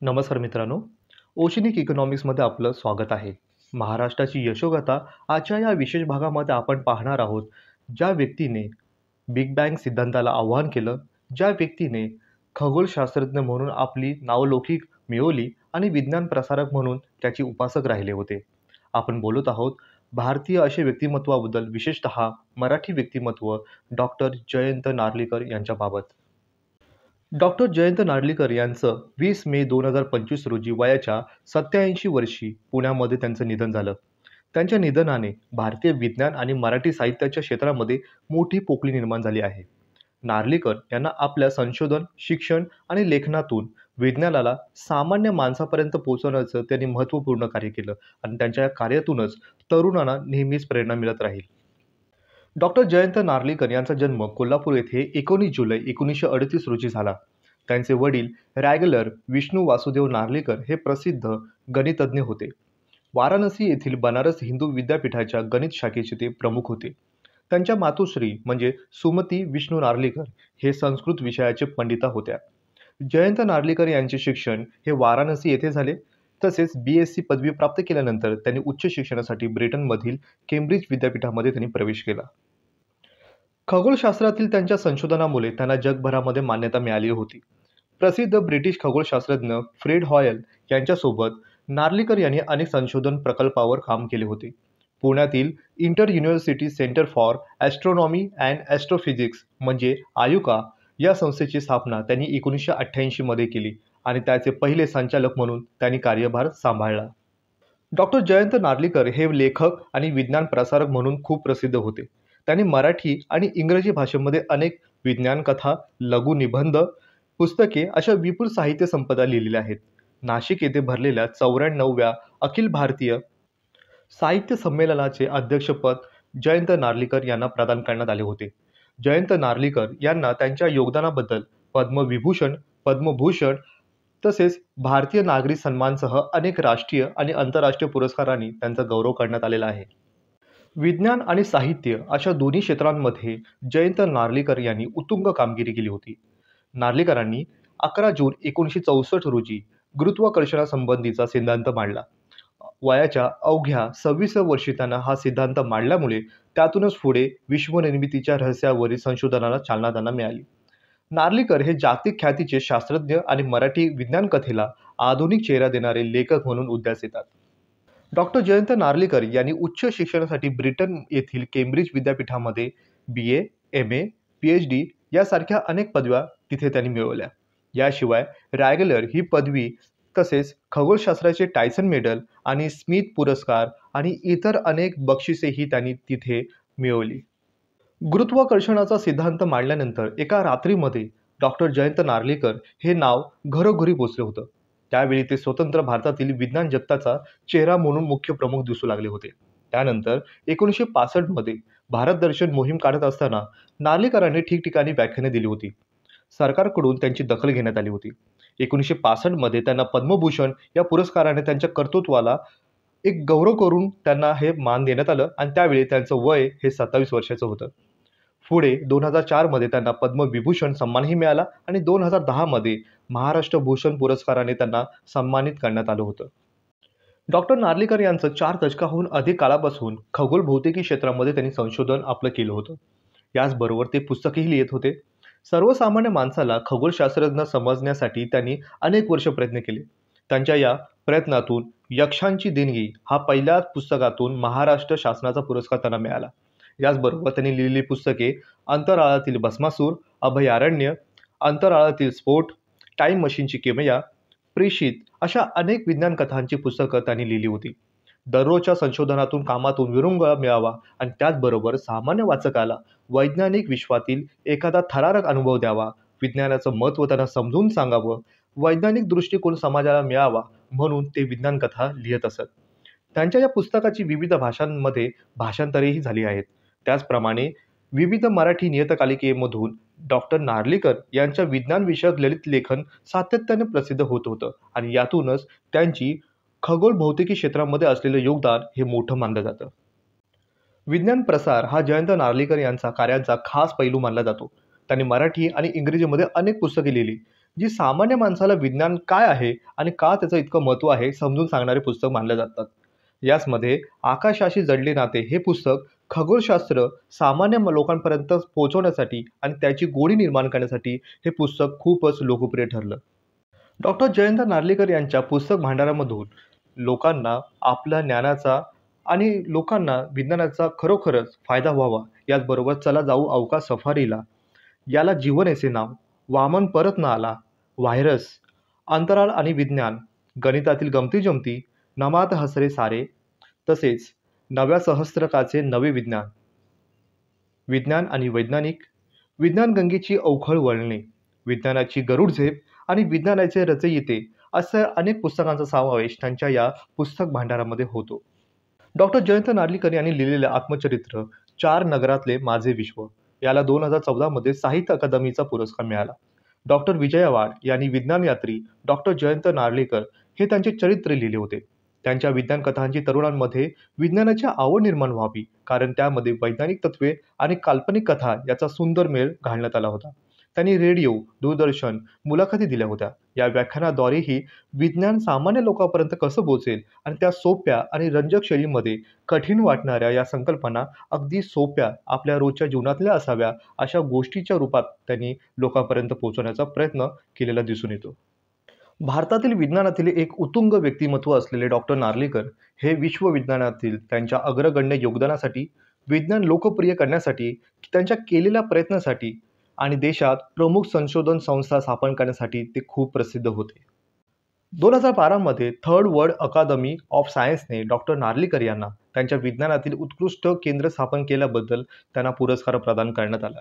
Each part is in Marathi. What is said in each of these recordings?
नमस्कार मित्रांनो. ओशनिक इकॉनॉमिक्समध्ये आपलं स्वागत आहे. महाराष्ट्राची यशोगाथा आजच्या या विशेष भागामध्ये आपण पाहणार आहोत. ज्या व्यक्तीने बिग बँग सिद्धांताला आव्हान केलं, ज्या व्यक्तीने खगोलशास्त्रज्ञ म्हणून आपली नावलौकिक मिळवली आणि विज्ञान प्रसारक म्हणून त्याची उपासक राहिले होते. आपण बोलत आहोत भारतीय असे व्यक्तिमत्वाबद्दल, विशेषतः मराठी व्यक्तिमत्व डॉक्टर जयंत नार्लीकर यांच्याबाबत. डॉक्टर जयंत नार्लीकर यांचं 20 मे 2025 रोजी वयाच्या 87 वर्षी पुण्यामध्ये त्यांचं निधन झालं. त्यांच्या निधनाने भारतीय विज्ञान आणि मराठी साहित्याच्या क्षेत्रामध्ये मोठी पोकळी निर्माण झाली आहे. नार्लीकर यांना आपल्या संशोधन, शिक्षण आणि लेखनातून विज्ञानाला सामान्य माणसापर्यंत पोहोचवण्याचं त्यांनी महत्त्वपूर्ण कार्य केलं आणि त्यांच्या या कार्यातूनच तरुणांना नेहमीच प्रेरणा मिळत राहील. डॉक्टर जयंत नार्लीकर यांचा जन्म कोल्हापूर येथे 19 जुलै 1938 रोजी झाला. त्यांचे वडील रॅगलर विष्णू वासुदेव नार्लीकर हे प्रसिद्ध गणितज्ञ होते. वाराणसी येथील बनारस हिंदू विद्यापीठाच्या गणित शाखेचे ते प्रमुख होते. त्यांच्या मातोश्री म्हणजे सुमती विष्णू नार्लीकर हे संस्कृत विषयाचे पंडिता होत्या. जयंत नार्लीकर यांचे शिक्षण हे वाराणसी येथे झाले. तसेच BSc पदवी प्राप्त केल्यानंतर त्यांनी उच्च शिक्षणासाठी ब्रिटनमधील केम्ब्रिज विद्यापीठामध्ये त्यांनी प्रवेश केला. खगोलशास्त्रातील त्यांच्या संशोधनामुळे त्यांना जगभरामध्ये मान्यता मिळाली होती. प्रसिद्ध ब्रिटिश खगोलशास्त्रज्ञ फ्रेड हॉयल यांच्यासोबत नार्लीकर यांनी अनेक संशोधन प्रकल्पावर काम केले होते. पुण्यातील inter university centre for astronomy and astrophysics म्हणजे आयुका या संस्थेची स्थापना त्यांनी 1988 मध्ये केली आणि त्याचे पहिले संचालक म्हणून त्यांनी कार्यभार सांभाळला. डॉक्टर जयंत नार्लीकर हे लेखक आणि विज्ञान प्रसारक म्हणून खूप प्रसिद्ध होते. त्यांनी मराठी आणि इंग्रजी भाषेमध्ये अनेक विज्ञान कथा, लघुनिबंध, पुस्तके अशा विपुल साहित्य संपदा लिहिलेल्या आहेत. नाशिक येथे भरलेल्या 94व्या अखिल भारतीय साहित्य संमेलनाचे अध्यक्षपद जयंत नार्लीकर यांना प्रदान करण्यात आले होते. जयंत नार्लीकर यांना त्यांच्या योगदानाबद्दल पद्मविभूषण, पद्मभूषण तसेच भारतीय नागरी सन्मानसह अनेक राष्ट्रीय आणि आंतरराष्ट्रीय पुरस्कारांनी त्यांचा गौरव करण्यात आलेला आहे. विज्ञान आणि साहित्य अशा दोन्ही क्षेत्रांमध्ये जयंत नार्लीकर यांनी उत्तुंग कामगिरी केली होती. नार्लीकरांनी 11 जून 1964 रोजी गुरुत्वाकर्षणासंबंधीचा सिद्धांत मांडला. वयाच्या अवघ्या 26व्या वर्षी त्यांना हा सिद्धांत मांडल्यामुळे त्यातूनच पुढे विश्वनिर्मितीच्या रहस्यावरील संशोधनाला चालना त्यांना मिळाली. नार्लीकर हे जागतिक ख्यातीचे शास्त्रज्ञ आणि मराठी विज्ञान कथेला आधुनिक चेहरा देणारे लेखक म्हणून उदयास येतात. डॉक्टर जयंत नार्लीकर यांनी उच्च शिक्षणासाठी ब्रिटन येथील केम्ब्रिज विद्यापीठामध्ये BA, MA, PhD यासारख्या अनेक पदव्या तिथे त्यांनी मिळवल्या. याशिवाय रॅगलर ही पदवी तसेच खगोलशास्त्राचे टायसन मेडल आणि स्मिथ पुरस्कार आणि इतर अनेक बक्षिसेही त्यांनी तिथे मिळवली. गुरुत्वाकर्षणाचा सिद्धांत मांडल्यानंतर एका रात्रीमध्ये डॉक्टर जयंत नार्लीकर हे नाव घरोघरी पोचले होतं. त्यावेळी ते स्वतंत्र भारतातील विज्ञान जगताचा चेहरा म्हणून मुख्य प्रमुख दिसू लागले होते. त्यानंतर 1965 मध्ये भारत दर्शन मोहीम काढत असताना नार्लीकरांनी ठिकठिकाणी व्याख्याने दिली होती. सरकारकडून त्यांची दखल घेण्यात आली होती. 1965 मध्ये त्यांना पद्मभूषण या पुरस्काराने त्यांच्या कर्तृत्वाला एक गौरव करून त्यांना हे मान देण्यात आलं आणि त्यावेळी त्यांचं वय हे 27 वर्षाचं होतं. पुढे 2004 मध्ये त्यांना पद्मविभूषण सन्मानही मिळाला आणि 2010 मध्ये महाराष्ट्र भूषण पुरस्काराने त्यांना सन्मानित करण्यात आलं होतं. डॉक्टर नार्लीकर यांचं 4 दशकाहून अधिक काळापासून खगोल भौतिकी क्षेत्रामध्ये त्यांनी संशोधन आपलं केलं होतं. याचबरोबर ते पुस्तकही लिहित होते. सर्वसामान्य माणसाला खगोलशास्त्रज्ञ समजण्यासाठी त्यांनी अनेक वर्ष प्रयत्न केले. त्यांच्या या प्रयत्नातून यक्षांची देणगी हा पहिल्याच पुस्तकातून महाराष्ट्र शासनाचा पुरस्कार त्यांना मिळाला. याचबरोबर त्यांनी लिहिलेली पुस्तके अंतराळातील भस्मासूर, अभयारण्य, अंतराळातील स्फोट, टाईम मशीनची किमया, प्रेषित अशा अनेक विज्ञान कथांची पुस्तकं त्यांनी लिहिली होती. दररोजच्या संशोधनातून कामातून विरंगुळा मिळावा आणि त्याचबरोबर सामान्य वाचकाला वैज्ञानिक विश्वातील एखादा थरारक अनुभव द्यावा, विज्ञानाचं महत्त्व त्यांना समजून सांगावं, वैज्ञानिक दृष्टिकोन समाजाला मिळावा म्हणून ते विज्ञान कथा लिहित असत. त्यांच्या या पुस्तकाची विविध भाषांमध्ये भाषांतरेही झाली आहेत. त्याचप्रमाणे विविध मराठी नियतकालिकेमधून डॉक्टर नार्लीकर यांच्या विज्ञान विषयक ललित लेखन सातत्याने प्रसिद्ध होत होतं आणि यातूनच त्यांची खगोल भौतिकी क्षेत्रामध्ये असलेलं योगदान हे मोठं मानलं जातं. विज्ञान प्रसार हा जयंत नार्लीकर यांचा कार्याचा खास पैलू मानला जातो. त्यांनी मराठी आणि इंग्रजीमध्ये अनेक पुस्तके लिहिली. जी सामान्य माणसाला विज्ञान काय आहे आणि का त्याचं इतकं महत्त्व आहे समजून सांगणारे पुस्तक मानले जातात. याचमध्ये आकाशाशी जडले नाते हे पुस्तक खगोलशास्त्र सामान्य लोकांपर्यंत पोहोचवण्यासाठी आणि त्याची गोडी निर्माण करण्यासाठी हे पुस्तक खूपच लोकप्रिय ठरलं. डॉक्टर जयंत नार्लीकर यांच्या पुस्तक भांडारामधून लोकांना आपल्या ज्ञानाचा आणि लोकांना विज्ञानाचा खरोखरच फायदा व्हावा, याचबरोबर चला जाऊ अवकाश सफारीला, याला जीवन असे नाव, वामन परत न आला, व्हायरस, अंतराळ आणि विज्ञान, गणितातील गमती-जमती, नमात हसरे सारे, तसेच नव्या सहस्त्रकाचे नवे विज्ञान, विज्ञान आणि वैज्ञानिक, विज्ञानगंगेची अवखळ वळणे, विज्ञानाची गरुड झेप आणि विज्ञानाचे रचयिते अशा अनेक पुस्तकांचा समावेश त्यांच्या या पुस्तक भांडारामध्ये होतो. डॉक्टर जयंत नार्लीकर यांनी लिहिलेले आत्मचरित्र चार नगरातले माझे विश्व याला 2014 मध्ये साहित्य अकादमीचा पुरस्कार मिळाला. डॉक्टर विजया वाड यांनी विज्ञान यात्री डॉक्टर जयंत नार्लीकर हे त्यांचे चरित्र लिहिले होते. त्यांच्या विज्ञान कथांची तरुणांमध्ये विज्ञानाची आवड निर्माण व्हावी, कारण त्यामध्ये वैज्ञानिक तत्त्वे आणि काल्पनिक कथा याचा सुंदर मेळ घालण्यात आला होता. त्यांनी रेडिओ, दूरदर्शन, मुलाखती दिल्या होत्या. या व्याख्यानाद्वारेही विज्ञान सामान्य लोकांपर्यंत कसं पोहोचेल आणि त्या सोप्या आणि रंजक शैलीमध्ये कठीण वाटणाऱ्या या संकल्पना अगदी सोप्या आपल्या रोजच्या जीवनातल्या असाव्या अशा गोष्टीच्या रूपात त्यांनी लोकांपर्यंत पोहोचवण्याचा प्रयत्न केलेला दिसून येतो. भारतातील विज्ञानातील एक उत्तुंग व्यक्तिमत्व असलेले डॉक्टर नार्लीकर हे विश्वविज्ञानातील त्यांच्या अग्रगण्य योगदानासाठी, विज्ञान लोकप्रिय करण्यासाठी, त्यांच्या केलेल्या प्रयत्नासाठी आणि देशात प्रमुख संशोधन संस्था स्थापन करण्यासाठी ते खूप प्रसिद्ध होते. 2012 मध्ये थर्ड वर्ल्ड अकादमी ऑफ सायन्सने डॉक्टर नार्लीकर यांना त्यांच्या विज्ञानातील उत्कृष्ट केंद्र स्थापन केल्याबद्दल त्यांना पुरस्कार प्रदान करण्यात आला.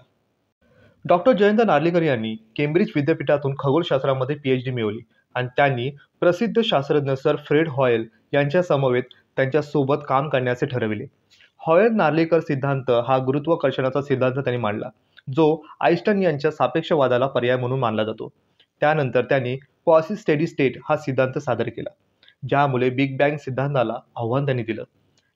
डॉक्टर जयंत नार्लीकर यांनी केम्ब्रिज विद्यापीठातून खगोलशास्त्रामध्ये PhD मिळवली आणि त्यांनी प्रसिद्ध शास्त्रज्ञ सर फ्रेड हॉयल यांच्या समवेत त्यांच्या सोबत काम करण्याचे ठरविले. हॉयल-नार्लीकर सिद्धांत हा गुरुत्वाकर्षणाचा सिद्धांत त्यांनी मांडला, जो आइन्स्टाईन यांच्या सापेक्षवादाला पर्याय म्हणून मानला जातो. त्यानंतर त्यांनी क्वासी स्टेडी स्टेट हा सिद्धांत सादर केला, ज्यामुळे बिग बँग सिद्धांताला आव्हान त्यांनी दिलं.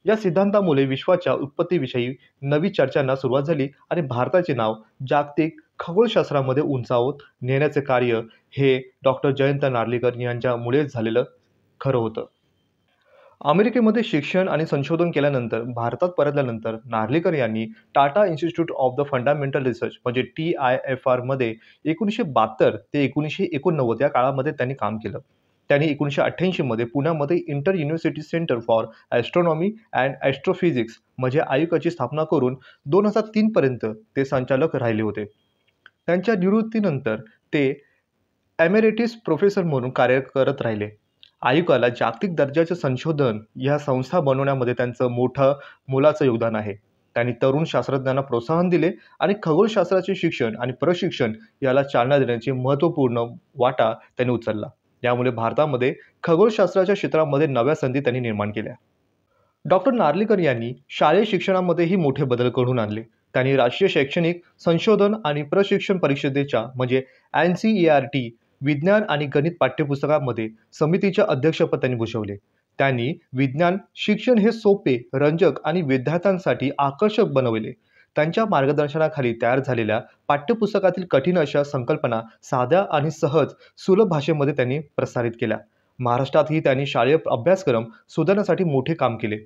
या सिद्धांतामुळे विश्वाच्या उत्पत्तीविषयी नवी चर्चांना सुरुवात झाली आणि भारताचे नाव जागतिक खगोलशास्त्रामध्ये उंचावत नेण्याचे कार्य हे डॉक्टर जयंत नार्लीकर यांच्यामुळेच झालेलं खरं होतं. अमेरिकेमध्ये शिक्षण आणि संशोधन केल्यानंतर भारतात परतल्यानंतर नार्लीकर यांनी Tata institute of the fundamental research म्हणजे TIFR मध्ये 1972 ते 1989 या काळामध्ये त्यांनी काम केलं. त्यांनी 1988 मध्ये पुण्यामध्ये inter university centre for astronomy and astrophysics म्हणजे आयुकाची स्थापना करून 2003 पर्यंत ते संचालक राहिले होते. त्यांच्या निवृत्तीनंतर ते एमेरिटिस प्रोफेसर म्हणून कार्य करत राहिले. आयुकाला जागतिक दर्जाचे संशोधन या संस्था बनवण्यामध्ये त्यांचं मोलाचं योगदान आहे. त्यांनी तरुण शास्त्रज्ञांना प्रोत्साहन दिले आणि खगोलशास्त्राचे शिक्षण आणि प्रशिक्षण याला चालना देण्याची महत्त्वपूर्ण वाटा त्यांनी उचलला. यामुळे भारतामध्ये खगोलशास्त्राच्या क्षेत्रामध्ये नव्या संधी त्यांनी निर्माण केल्या. डॉक्टर नार्लीकर यांनी शालेय शिक्षणामध्येही मोठे बदल घडवून आणले. त्यांनी राष्ट्रीय शैक्षणिक संशोधन आणि प्रशिक्षण परिषदेच्या म्हणजे NCERT विज्ञान आणि गणित पाठ्यपुस्तकामध्ये समितीचे अध्यक्षपद त्यांनी भूषवले. त्यांनी विज्ञान शिक्षण हे सोपे, रंजक आणि विद्यार्थ्यांसाठी आकर्षक बनवले. त्यांच्या मार्गदर्शनाखाली तयार झालेल्या पाठ्यपुस्तकातील कठीण अशा संकल्पना साध्या आणि सहज सुलभ भाषेमध्ये त्यांनी प्रसारित केल्या. महाराष्ट्रातही त्यांनी शालेय अभ्यासक्रम सुधारण्यासाठी मोठे काम केले.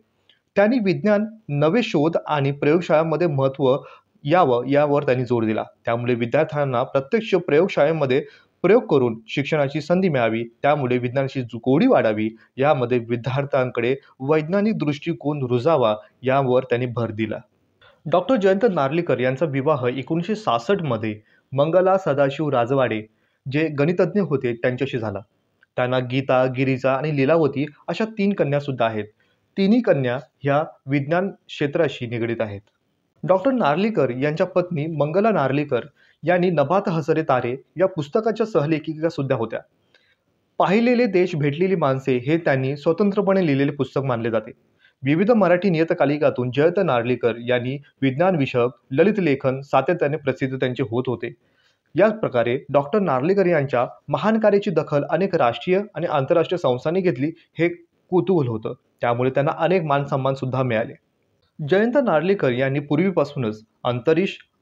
त्यांनी विज्ञान, नवे शोध आणि प्रयोगशाळांमध्ये महत्त्व यावर त्यांनी जोर दिला. त्यामुळे विद्यार्थ्यांना प्रत्यक्ष प्रयोगशाळेमध्ये प्रयोग करून शिक्षणाची संधी मिळावी, त्यामुळे विज्ञानाची गोडी वाढावी, यामध्ये विद्यार्थ्यांकडे वैज्ञानिक दृष्टिकोन रुजावा यावर त्यांनी भर दिला. डॉक्टर जयंत नार्लीकर यांचा विवाह 1966 मध्ये मंगला सदाशिव राजवाडे जे गणितज्ञ होते त्यांच्याशी झाला. त्यांना गीता, गिरिजा आणि लीलावती अशा 3 कन्या सुद्धा आहेत. तिन्ही कन्या ह्या विज्ञान क्षेत्राशी निगडीत आहेत. डॉक्टर नार्लीकर यांच्या पत्नी मंगला नार्लीकर यांनी नभात हसरे तारे या पुस्तकाच्या सहलेखिका सुद्धा होत्या. पाहिलेले देश भेटलेली माणसे हे त्यांनी स्वतंत्रपणे लिहिलेले पुस्तक मानले जाते. विविध मराठी नियतकालिकातून जयंत नार्लीकर यांनी विज्ञान विषयक ललित लेखन सातत्याने प्रसिद्ध त्यांचे होत होते. याच प्रकारे डॉक्टर नार्लीकर यांच्या महान कार्याची दखल अनेक राष्ट्रीय आणि आंतरराष्ट्रीय संस्थांनी घेतली हे कुतूहल होतं. त्यामुळे त्यांना अनेक मानसन्मान सुद्धा मिळाले. जयंत नार्लीकर यांनी पूर्वीपासूनच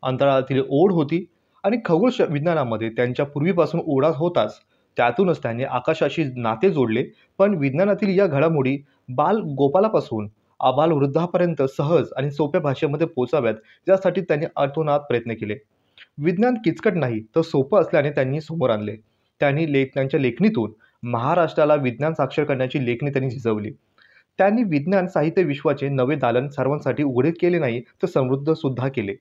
अंतराळातील ओढ होती आणि विज्ञानामध्ये त्यांच्या पूर्वीपासून ओढा होताच. त्यातूनच त्यांनी आकाशाशी नाते जोडले. पण विज्ञानातील या घडामोडी बाल गोपालापासून आबाल वृद्धापर्यंत सहज आणि सोप्या भाषेमध्ये पोचाव्यात, यासाठी त्यांनी अतोनात प्रयत्न केले. विज्ञान किचकट नाही तर सोपं असल्याने त्यांनी समोर आणले. त्यांच्या लेखणीतून महाराष्ट्राला विज्ञान साक्षर करण्याची लेखणी त्यांनी झिजवली. त्यांनी विज्ञान साहित्य विश्वाचे नवे दालन सर्वांसाठी उघडे केले नाही तर समृद्ध सुद्धा केले.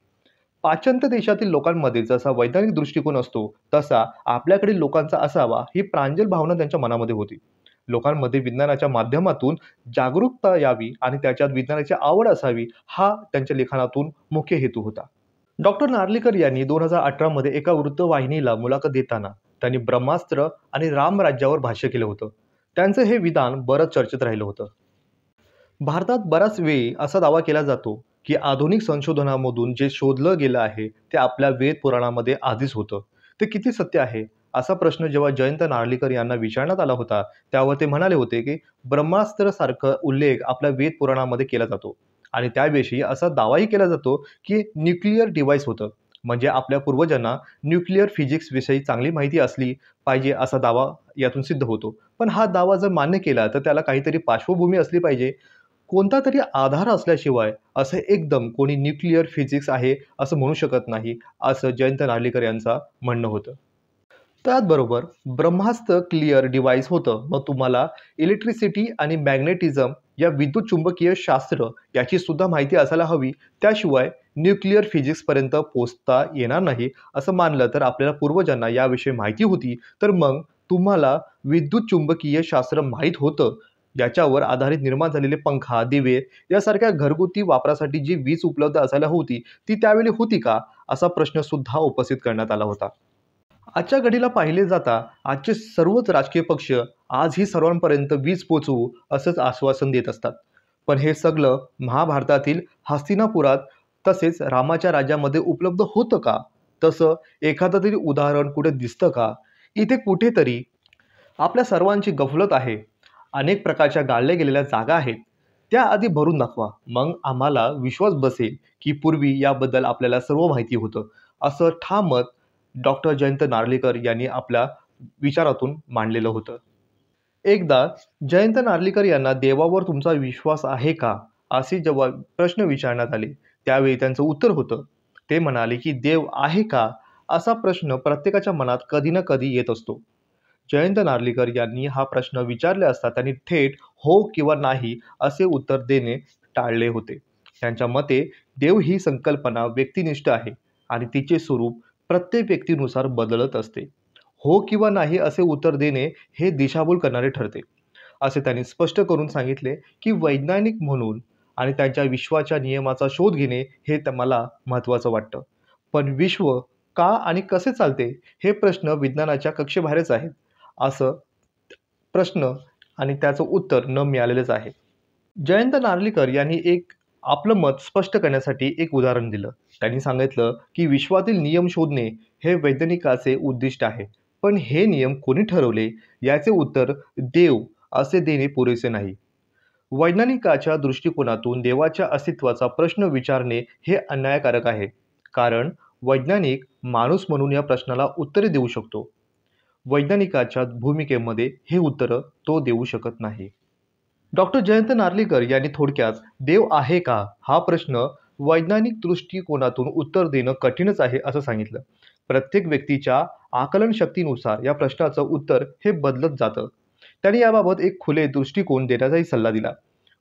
पाश्चात्य देशातील लोकांमध्ये जसा वैज्ञानिक दृष्टिकोन असतो तसा आपल्याकडील लोकांचा असावा, ही प्रांजल भावना त्यांच्या मनामध्ये होती. लोकांमध्ये विज्ञानाच्या माध्यमातून जागरूकता यावी आणि त्याच्यात विज्ञानाची आवड असावी, हा त्यांच्या लेखनातून मुख्य हेतू होता. डॉक्टर नार्लीकर यांनी 2018 मध्ये एका वृत्तवाहिनीला मुलाखत देताना त्यांनी ब्रह्मास्त्र आणि रामराज्यावर भाष्य केलं होतं. त्यांचं हे विधान बरंच चर्चेत राहिलं होतं. भारतात बऱ्याच वेळी असा दावा केला जातो की आधुनिक संशोधनामधून जे शोधलं गेलं आहे ते आपल्या वेद पुराणामध्ये आधीच होतं. ते किती सत्य आहे, असा प्रश्न जेव्हा जयंत नार्लीकर यांना विचारण्यात आला होता, त्यावर ते म्हणाले होते की ब्रह्मास्त्र सारखा उल्लेख आपल्या वेद पुराणामध्ये केला जातो आणि त्याविषयी असा दावाही केला जातो की न्यूक्लिअर डिव्हाइस होतं. म्हणजे आपल्या पूर्वजांना न्यूक्लिअर फिजिक्स विषयी चांगली माहिती असली पाहिजे, असा दावा यातून सिद्ध होतो. पण हा दावा जर मान्य केला तर त्याला काहीतरी पार्श्वभूमी असली पाहिजे. कोणता तरी आधार असल्याशिवाय असं एकदम कोणी न्यूक्लिअर फिजिक्स आहे असं म्हणू शकत नाही, असं जयंत नार्लीकर यांचं म्हणणं होतं. त्याचबरोबर ब्रह्मास्त्र क्लिअर डिव्हाइस होतं. मग तुम्हाला इलेक्ट्रिसिटी आणि मॅग्नेटिझम या विद्युत चुंबकीय शास्त्र याची सुद्धा माहिती असायला हवी. त्याशिवाय न्यूक्लिअर फिजिक्सपर्यंत पोहोचता येणार नाही असं मानलं तर आपल्याला पूर्वजांना याविषयी माहिती होती, तर मग तुम्हाला विद्युत चुंबकीय शास्त्र माहीत होतं. याच्यावर आधारित निर्माण झालेले पंखा, दिवे यासारख्या घरगुती वापरासाठी जी वीज उपलब्ध असायला होती ती त्यावेळी होती का, असा प्रश्न सुद्धा उपस्थित करण्यात आला होता. आजच्या घडीला पाहिले जाता आजचे सर्वच राजकीय पक्ष आजही सर्वांपर्यंत वीज पोचवू असंच आश्वासन देत असतात. पण हे सगळं महाभारतातील हस्तिनापुरात तसेच रामाच्या राज्यामध्ये उपलब्ध होतं का? तसं एखादं तरी उदाहरण कुठे दिसतं का? इथे कुठेतरी आपल्या सर्वांची गफलत आहे. अनेक प्रकारच्या गाळल्या गेलेल्या जागा आहेत, त्या आधी भरून दाखवा, मग आम्हाला विश्वास बसेल की पूर्वी याबद्दल आपल्याला सर्व माहिती होतं, असं ठाम मत डॉक्टर जयंत नार्लीकर यांनी आपल्या विचारातून मांडलेलं होतं. एकदा जयंत नार्लीकर यांना देवावर तुमचा विश्वास आहे का, असे जेव्हा प्रश्न विचारण्यात आले त्यावेळी त्यांचं उत्तर होतं, ते म्हणाले की देव आहे का, असा प्रश्न प्रत्येकाच्या मनात कधी ना कधी येत असतो. जयंत नार्लीकर यांनी हा प्रश्न विचारले असता त्यांनी थेट हो किंवा नाही असे उत्तर देणे टाळले होते. त्यांच्या मते देव ही संकल्पना व्यक्तिनिष्ठ आहे आणि तिचे स्वरूप प्रत्येक व्यक्तीनुसार बदलत असते. हो किंवा नाही असे उत्तर देणे हे दिशाभूल करणारे ठरते, असे त्यांनी स्पष्ट करून सांगितले की वैज्ञानिक म्हणून आणि त्यांच्या विश्वाच्या नियमाचा शोध घेणे हे मला महत्त्वाचं वाटतं. पण विश्व का आणि कसे चालते हे प्रश्न विज्ञानाच्या कक्षेबाहेरच आहेत, असं प्रश्न आणि त्याचं उत्तर न मिळालेलंच आहे. जयंत नार्लीकर यांनी आपलं मत स्पष्ट करण्यासाठी एक उदाहरण दिलं. त्यांनी सांगितलं की विश्वातील नियम शोधणे हे वैज्ञानिकाचे उद्दिष्ट आहे, पण हे नियम कोणी ठरवले याचे उत्तर देव असे देणे पुरेसे नाही. वैज्ञानिकाच्या दृष्टिकोनातून देवाच्या अस्तित्वाचा प्रश्न विचारणे हे अन्यायकारक आहे, कारण वैज्ञानिक माणूस म्हणून या प्रश्नाला उत्तरे देऊ शकतो. वैज्ञानिकाच्या भूमिकेमध्ये हे उत्तर तो देऊ शकत नाही. डॉक्टर जयंत नार्लीकर यांनी थोडक्यात देव आहे का हा प्रश्न वैज्ञानिक दृष्टिकोनातून उत्तर देणं कठीणच आहे असं सांगितलं. प्रत्येक व्यक्तीच्या आकलन शक्तीनुसार या प्रश्नाचं उत्तर हे बदलत जातं. त्यांनी याबाबत एक खुले दृष्टिकोन देण्याचाही सल्ला दिला.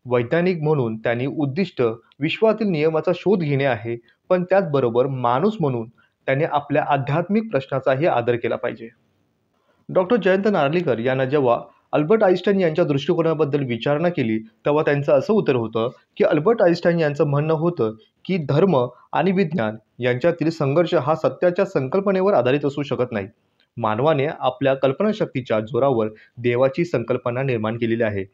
वैज्ञानिक म्हणून त्यांनी उद्दिष्ट विश्वातील नियमाचा शोध घेणे आहे, पण त्याचबरोबर माणूस म्हणून त्यांनी आपल्या आध्यात्मिक प्रश्नाचाही आदर केला पाहिजे. डॉक्टर जयंत नार्लीकर यांना जेव्हा अल्बर्ट आइन्स्टाईन यांच्या दृष्टिकोनाबद्दल विचारणा केली तेव्हा त्यांचं असं उत्तर होतं की अल्बर्ट आइन्स्टाईन यांचं म्हणणं होतं की धर्म आणि विज्ञान यांच्यातील संघर्ष हा सत्याच्या संकल्पनेवर आधारित असू शकत नाही. मानवाने आपल्या कल्पनाशक्तीच्या जोरावर देवाची संकल्पना निर्माण केलेली आहे,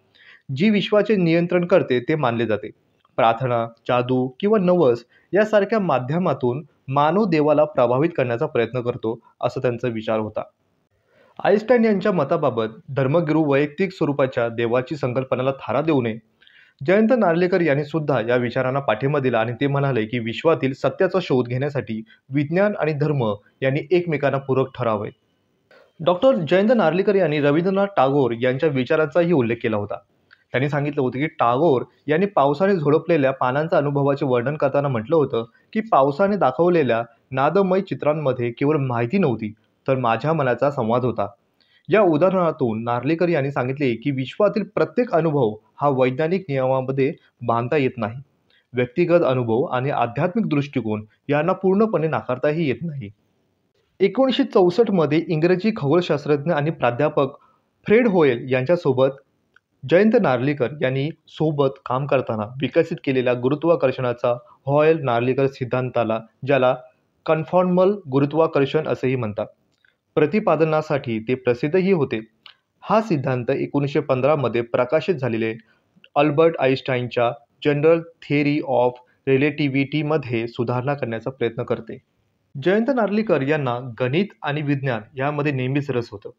जी विश्वाचे नियंत्रण करते ते मानले जाते. प्रार्थना, जादू किंवा नवस यासारख्या माध्यमातून मानव देवाला प्रभावित करण्याचा प्रयत्न करतो, असं त्यांचा विचार होता. आइन्स्टाईन यांच्या मताबाबत धर्मगुरू वैयक्तिक स्वरूपाच्या देवाची संकल्पनाला थारा देऊ नये. जयंत नार्लेकर यांनी सुद्धा या विचारांना पाठिंबा दिला आणि ते म्हणाले की विश्वातील सत्याचा शोध घेण्यासाठी विज्ञान आणि धर्म यांनी एकमेकांना पूरक ठरावे. डॉक्टर जयंत नार्लीकर यांनी रवींद्रनाथ टागोर यांच्या विचारांचाही उल्लेख केला होता. त्यांनी सांगितलं होतं की टागोर यांनी पावसाने झोडपलेल्या पानांच्या अनुभवाचे वर्णन करताना म्हटलं होतं की पावसाने दाखवलेल्या नादमय चित्रांमध्ये केवळ माहिती नव्हती, तर माझ्या मनाचा संवाद होता. या उदाहरणातून नार्लीकर यांनी सांगितले की विश्वातील प्रत्येक अनुभव हा वैज्ञानिक नियमामध्ये बांधता येत नाही. व्यक्तिगत अनुभव आणि आध्यात्मिक दृष्टिकोन यांना पूर्णपणे नाकारताही येत नाही. 1964 मध्ये इंग्रजी खगोलशास्त्रज्ञ आणि प्राध्यापक फ्रेड होयल यांच्यासोबत जयंत नार्लीकर यांनी सोबत काम करताना विकसित केलेल्या गुरुत्वाकर्षणाचा हॉयल नार्लीकर सिद्धांताला, ज्याला कन्फॉर्मल गुरुत्वाकर्षण असेही म्हणतात, प्रतिपादनासाठी ते प्रसिद्धही होते. हा सिद्धांत 1915 मध्ये प्रकाशित झालेले अल्बर्ट आइन्स्टाईनच्या जनरल थिअरी ऑफ रिलेटिव्हिटीमध्ये सुधारणा करण्याचा प्रयत्न करते. जयंत नार्लीकर यांना गणित आणि विज्ञान यामध्ये नेहमीच रस होतं.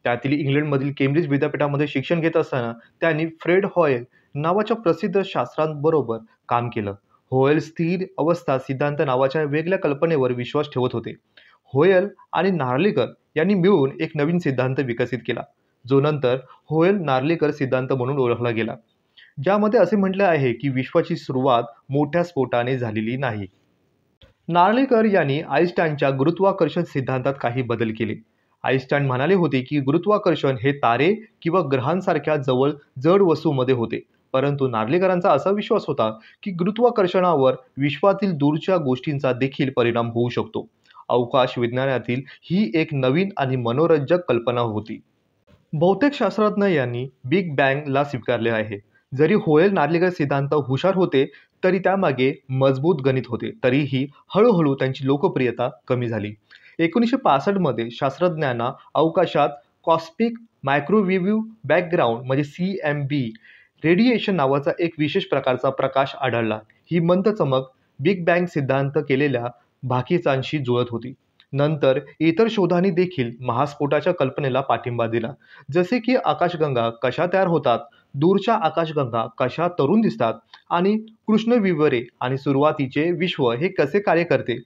त्यातील इंग्लंडमधील केम्ब्रिज विद्यापीठामध्ये शिक्षण घेत असताना त्यांनी फ्रेड हॉयल नावाच्या प्रसिद्ध शास्त्रांबरोबर काम केलं. होयल स्थिर अवस्था सिद्धांत नावाच्या वेगळ्या कल्पनेवर विश्वास ठेवत होते. होयल आणि नार्लीकर यांनी मिळून एक नवीन सिद्धांत विकसित केला, जो नंतर होयल नार्लीकर सिद्धांत म्हणून ओळखला गेला, ज्यामध्ये असे म्हटले आहे की विश्वाची सुरुवात मोठ्या स्फोटाने झालेली नाही. नार्लीकर यांनी आइन्स्टाईनच्या गुरुत्वाकर्षण सिद्धांतात काही बदल केले. आइन्स्टाईन म्हणाले होते की गुरुत्वाकर्षण हे तारे किंवा ग्रहांसारख्या जड वस्तूंमध्ये होते, परंतु नार्लीकरांचा असा विश्वास होता की गुरुत्वाकर्षणावर विश्वातील दूरच्या गोष्टींचा देखील परिणाम होऊ शकतो. अवकाश विज्ञानातील ही एक नवीन आणि मनोरंजक कल्पना होती. बहुतेक यांनी बिग बँगला स्वीकारले आहे. जरी होयल नार्लीकर सिद्धांत हुशार होते, तरी त्यामागे मजबूत गणित होते. तरीही हळूहळू त्यांची लोकप्रियता कमी झाली. 1965 मध्ये शास्त्रज्ञांना अवकाशात कॉस्मिक मायक्रोवेव्ह बॅकग्राऊंड म्हणजे CMB रेडिएशन नावाचा एक विशेष प्रकारचा प्रकाश आढळला. ही मंद चमक बिग बँग सिद्धांत केलेल्या भाकितांशी जुळत होती. नंतर इतर शोधांनी देखील महास्फोटाच्या कल्पनेला पाठिंबा दिला, जसे की आकाशगंगा कशा तयार होतात, दूरच्या आकाशगंगा कशा तरुण दिसतात आणि कृष्णविवरे आणि सुरुवातीचे विश्व हे कसे कार्य करते.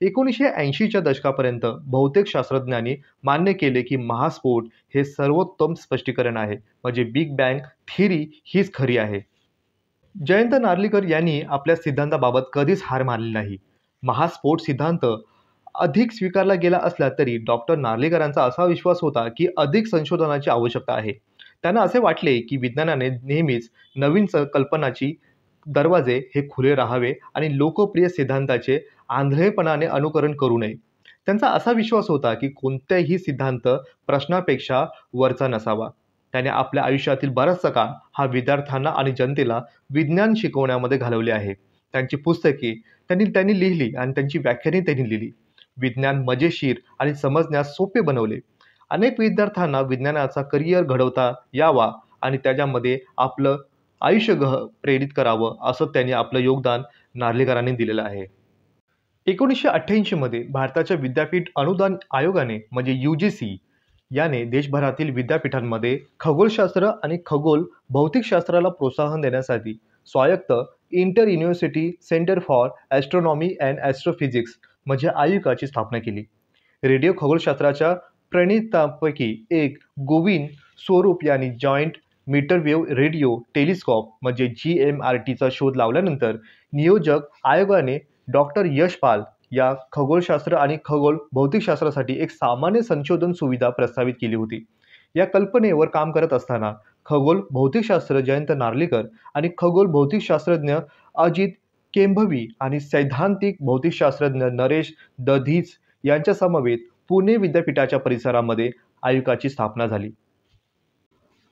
1980च्या दशकापर्यंत बहुतेक शास्त्रज्ञांनी मान्य केले की महास्फोट हे सर्वोत्तम स्पष्टीकरण आहे, म्हणजे बिग बँग थिअरी हीच खरी आहे. जयंत नार्लीकर यांनी आपल्या सिद्धांताबाबत कधीच हार मानली नाही. महास्फोट सिद्धांत अधिक स्वीकारला गेला असला तरी डॉक्टर नार्लीकरांचा असा विश्वास होता की अधिक संशोधनाची आवश्यकता आहे. त्यांना असे वाटले की विज्ञानाने नेहमीच नवीन कल्पनाची दरवाजे हे खुले राहावे आणि लोकप्रिय सिद्धांताचे आंधळेपणाने अनुकरण करू नये. त्यांचा असा विश्वास होता की कोणताही सिद्धांत प्रश्नापेक्षा वरचा नसावा. त्याने आपल्या आयुष्यातील बराचसा काळ हा विद्यार्थ्यांना आणि जनतेला विज्ञान शिकवण्यामध्ये घालवले आहे. त्यांची पुस्तके त्यांनी लिहिली आणि त्यांची व्याख्याने त्यांनी लिहिली. विज्ञान मजेशीर आणि समजण्यास सोपे बनवले. अनेक विद्यार्थ्यांना विज्ञानाचा करिअर घडवता यावा आणि त्याच्यामध्ये आपलं आयुष्य प्रेरित करावं, असं त्यांनी आपलं योगदान नार्लीकरांनी दिलेलं आहे. 1988 मध्ये भारताच्या विद्यापीठ अनुदान आयोगाने म्हणजे UGC याने देशभरातील विद्यापीठांमध्ये खगोलशास्त्र आणि खगोल भौतिकशास्त्राला प्रोत्साहन देण्यासाठी स्वायत्त inter university centre for astronomy and astrophysics म्हणजे आयुकाची स्थापना केली. रेडिओ खगोलशास्त्राच्या प्रणेत्यांपैकी एक गोविंद स्वरूप यांनी जॉईंट मीटरवेव्ह रेडिओ टेलिस्कॉप म्हणजे GMRTचा शोध लावल्यानंतर नियोजक आयोगाने डॉक्टर यशपाल या खगोलशास्त्र आणि खगोल भौतिकशास्त्रासाठी एक सामान्य संशोधन सुविधा प्रस्तावित केली होती. या कल्पनेवर काम करत असताना खगोल भौतिकशास्त्र जयंत नार्लीकर आणि खगोल भौतिकशास्त्रज्ञ अजित केंभवी आणि सैद्धांतिक भौतिकशास्त्रज्ञ नरेश दधीच यांच्या समवेत पुणे विद्यापीठाच्या परिसरामध्ये आयुकाची स्थापना झाली.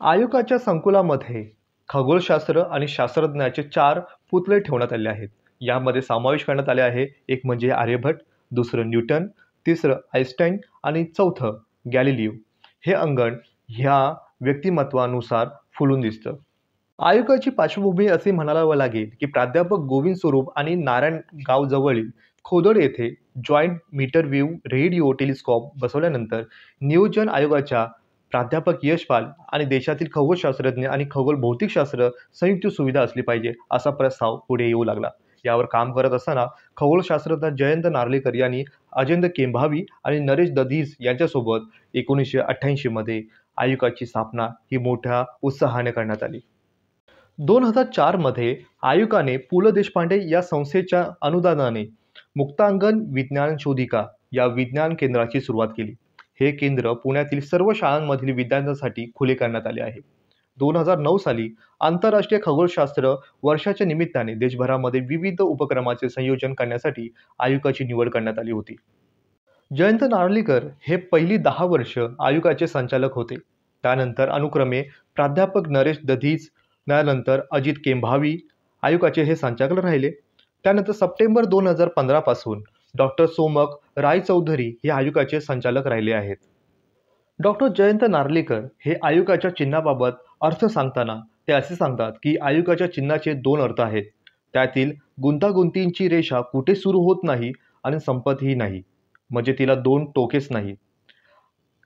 आयुकाच्या संकुलामध्ये खगोलशास्त्र आणि शास्त्रज्ञाचे 4 पुतळे ठेवण्यात आले आहेत. यामध्ये समावेश करण्यात आले आहे, एक म्हणजे आर्यभट्ट, दुसरं न्यूटन, तिसरं आइन्स्टाईन आणि चौथं गॅलिलिओ. हे अंगण ह्या व्यक्तिमत्वानुसार फुलून दिसतं. आयुकाची पार्श्वभूमी असे म्हणावं लागेल की प्राध्यापक गोविंद स्वरूप आणि नारायणगावजवळील खोदड येथे जॉईंट मीटरवेव्ह रेडिओ टेलिस्कॉप बसवल्यानंतर नियोजन आयोगाच्या प्राध्यापक यशपाल आणि देशातील खगोलशास्त्रज्ञ आणि खगोल भौतिकशास्त्र संयुक्त सुविधा असली पाहिजे असा प्रस्ताव पुढे येऊ लागला. यावर काम करत असताना खगोलशास्त्रज्ञ जयंत नार्लीकर यांनी अजेंद्र केंभावी आणि नरेश दधीच यांच्यासोबत 1988 मध्ये आयुकाची स्थापना ही मोठ्या उत्साहाने करण्यात आली. 2004 मध्ये आयुकाने पु ल देशपांडे या संस्थेच्या अनुदानाने मुक्तांगण विज्ञान शोधिका या विज्ञान केंद्राची सुरुवात केली. हे केंद्र पुण्यातील सर्व शाळांमधील विद्यार्थ्यांसाठी खुले करण्यात आले आहे. 2009 साली आंतरराष्ट्रीय खगोलशास्त्र वर्षाच्या निमित्ताने देशभरामध्ये विविध उपक्रमाचे संयोजन करण्यासाठी आयुकाची निवड करण्यात आली होती. जयंत नार्लीकर हे पहिली 10 वर्ष आयुकाचे संचालक होते. त्यानंतर अनुक्रमे प्राध्यापक नरेश दधीच, त्यानंतर अजित केंभावी आयुकाचे हे संचालक राहिले. त्यानंतर सप्टेंबर 2015 पासून डॉक्टर सोमक रायचौधरी हे आयुकाचे संचालक राहिले आहेत. डॉक्टर जयंत नार्लीकर हे आयुकाच्या चिन्हाबाबत अर्थ सांगताना ते असे सांगतात की आयुकाच्या चिन्हाचे 2 अर्थ आहेत. त्यातील गुंतागुंतींची रेषा कुठे सुरू होत नाही आणि संपतही नाही, म्हणजे तिला 2 टोकेच नाही.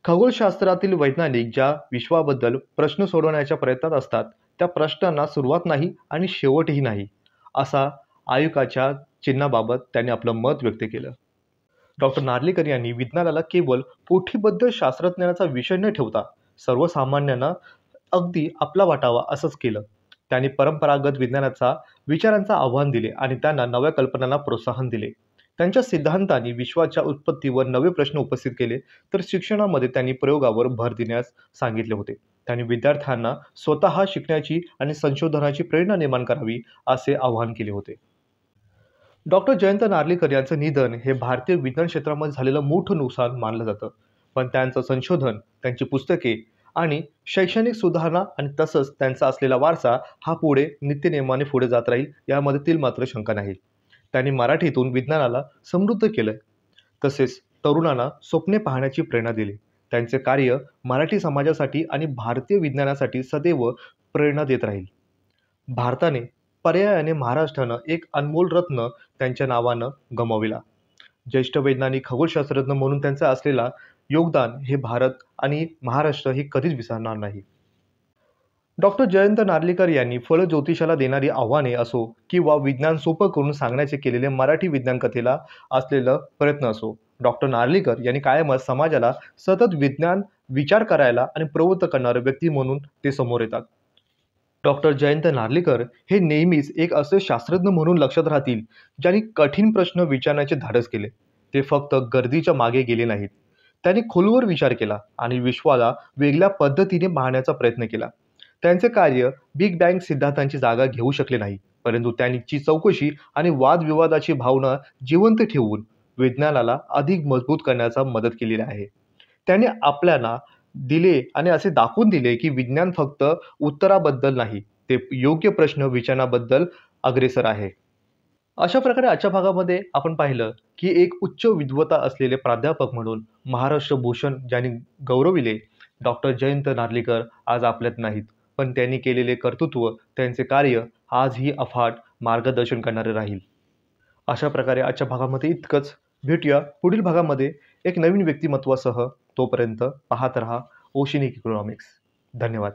खगोलशास्त्रातील वैज्ञानिक ज्या विश्वाबद्दल प्रश्न सोडवण्याच्या प्रयत्नात असतात त्या प्रश्नांना सुरुवात नाही आणि शेवटही नाही, असा आयुकाच्या चिन्हाबाबत त्यांनी आपलं मत व्यक्त केलं. डॉक्टर नार्लीकर यांनी विज्ञानाला केवळ पोथीबद्ध शास्त्रज्ञानाचा विषय न ठेवता सर्वसामान्यांना अगदी आपला वाटावा असंच केलं. त्यांनी परंपरागत विज्ञानाचा विचारांचा आव्हान दिले आणि त्यांना नव्या कल्पनांना प्रोत्साहन दिले. त्यांच्या सिद्धांतांनी विश्वाच्या उत्पत्तीवर नवे प्रश्न उपस्थित केले, तर शिक्षणामध्ये त्यांनी प्रयोगावर भर देण्यास सांगितले होते. त्यांनी विद्यार्थ्यांना स्वतः शिकण्याची आणि संशोधनाची प्रेरणा निर्माण करावी असे आवाहन केले होते. डॉक्टर जयंत नार्लीकर यांचं निधन हे भारतीय विज्ञान क्षेत्रामध्ये झालेलं मोठं नुकसान मानलं जातं. पण त्यांचं संशोधन, त्यांची पुस्तके आणि शैक्षणिक सुधारणा आणि तसंच त्यांचा असलेला वारसा हा पुढे नित्यनेमाने पुढे जात राहील यामध्ये मात्र शंका नाही. त्यांनी मराठीतून विज्ञानाला समृद्ध केलं, तसेच तरुणांना स्वप्ने पाहण्याची प्रेरणा दिली. त्यांचे कार्य मराठी समाजासाठी आणि भारतीय विज्ञानासाठी सदैव प्रेरणा देत राहील. भारताने पर्यायाने महाराष्ट्रानं एक अनमोल रत्न त्यांच्या नावानं गमावला. ज्येष्ठ वैज्ञानिक खगोलशास्त्रज्ञ म्हणून त्यांचं असलेला योगदान हे भारत आणि महाराष्ट्र हे कधीच विसरणार नाही. डॉक्टर जयंत नार्लीकर यांनी फलज्योतिषाला देणारी आव्हाने असो किंवा विज्ञान सोपं करून सांगण्याचे केलेले मराठी विज्ञान कथेला असलेलं प्रयत्न असो, डॉक्टर नार्लीकर यांनी कायमच समाजाला सतत विज्ञान विचार करायला आणि प्रवृत्त करणारे व्यक्ती म्हणून ते समोर येतात. डॉक्टर जयंत नार्लीकर हे नेहमीच एक असे शास्त्रज्ञ म्हणून लक्षात राहतील ज्यांनी कठीण प्रश्न विचारण्याचे धाडस केले. ते फक्त गर्दीच्या मागे गेले नाहीत. त्यांनी खोलवर विचार केला आणि विश्वाला वेगळ्या पद्धतीने पाहण्याचा प्रयत्न केला. त्यांचे कार्य बिग बँग सिद्धांतांची जागा घेऊ शकले नाही, परंतु त्यांची चौकशी आणि वादविवादाची भावना जिवंत ठेवून विज्ञानाला अधिक मजबूत करण्याचा मदत केलेली आहे. त्यांनी आपल्याला दिले आणि असे दाखवून दिले की विज्ञान फक्त उत्तराबद्दल नाही, ते योग्य प्रश्न विचारण्याबद्दल अग्रेसर आहे. अशा प्रकारे आजच्या भागामध्ये आपण पाहिलं की एक उच्च विद्वता असलेले प्राध्यापक म्हणून महाराष्ट्र भूषण ज्यांनी गौरविले डॉक्टर जयंत नार्लीकर आज आपल्यात नाहीत, पण त्यांनी केलेले कर्तृत्व, त्यांचे कार्य आजही अफाट मार्गदर्शन करणारे राहील. अशा प्रकारे आजच्या भागामध्ये इतकंच. भेटूया पुढील भागामध्ये एक नवीन व्यक्तिमत्वासह. तोपर्यंत पाहत रहा ओशिनिक इकॉनॉमिक्स. धन्यवाद.